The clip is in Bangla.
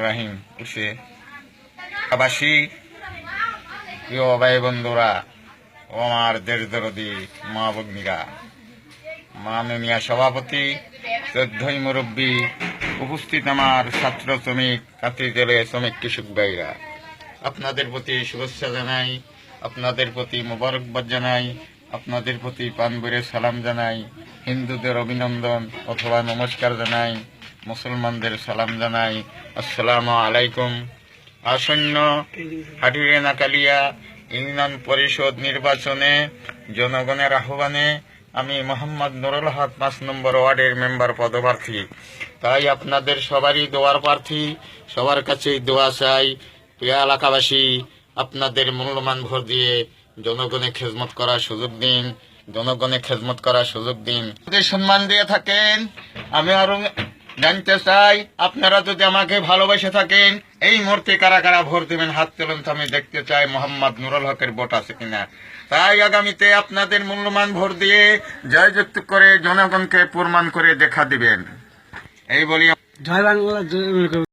রাহিম উঠছে আবাসী প্রিয় ভাই বন্ধুরা ও আমার দেশ দরদি মা ভগ্নীরা, মাননীয় সভাপতি, শ্রদ্ধেয় মুরব্বী, উপস্থিত আমার ছাত্র শ্রমিক, কাতি জেলে শ্রমিক কৃষক ভাইরা, আপনাদের প্রতি শুভেচ্ছা জানাই, আপনাদের প্রতি মোবারকবাদ জানাই, আপনাদের প্রতি প্রাণভরে সালাম জানাই, হিন্দুদের অভিনন্দন অথবা নমস্কার জানাই, মুসলমানদের সালাম জানাই, আসসালামু আলাইকুম। আসন্ন হাটিরেনাকালিয়া ইউনিয়ন পরিষদ নির্বাচনে জনগণের আহ্বানে আমি মোহাম্মদ নুরুল হক ৫ নম্বর ওয়ার্ডের মেম্বার পদপ্রার্থী। তাই আপনাদের সবারই দোয়ার প্রার্থী, সবার কাছেই দোয়া চাই। প্রিয় এলাকাবাসী, আপনাদের মূল্যবান ভোট দিয়ে জনগণের খেদমত করার সুযোগ দিন, জনগণের খেদমত করার সুযোগ দিন। যদি সম্মান দিয়ে থাকেন, আমি আরো জানতে চাই, আপনারা যদি আমাকে ভালোবেসে থাকেন, এই মুহূর্তে কারা কারা ভোট দেবেন হাত তোলেন তো আমি দেখতে চাই মোহাম্মদ নুরুল হকের ভোট আছে কিনা। তাই আগামীতে আপনাদের মূল্যবান ভোট দিয়ে জয়যুক্ত করে জনগণকে প্রমাণ করে দেখা দিবেন। এই বলি। জয় বাংলা।